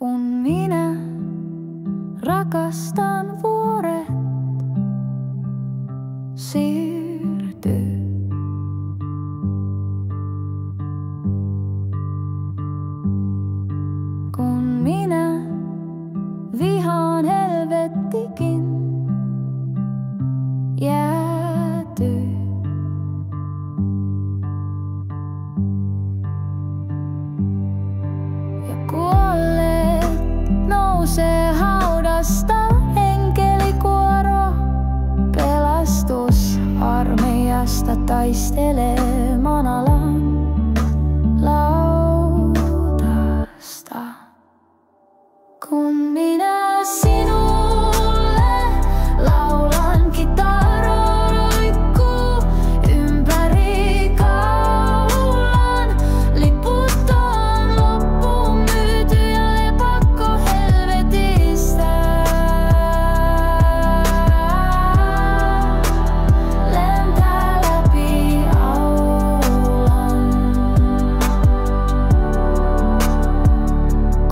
Kun minä rakastan vuoret siirtyy. Kun minä vihaan helvettikin jäätyy. Ja kuolleet nousee haudasta enkelikuoro. Pelastusarmeijasta taistelee manalan lautasta. Kun minä sinulle laulan, kitara roikkuu ympäri kaulan. Liput on loppuun myyty ja lepakko helvetistä lentää läpi aulan.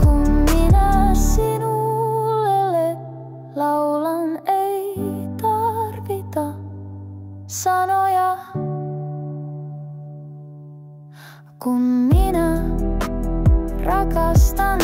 Kun minä sinulle laulan, ei tarvita sanoja. Kun minä rakastan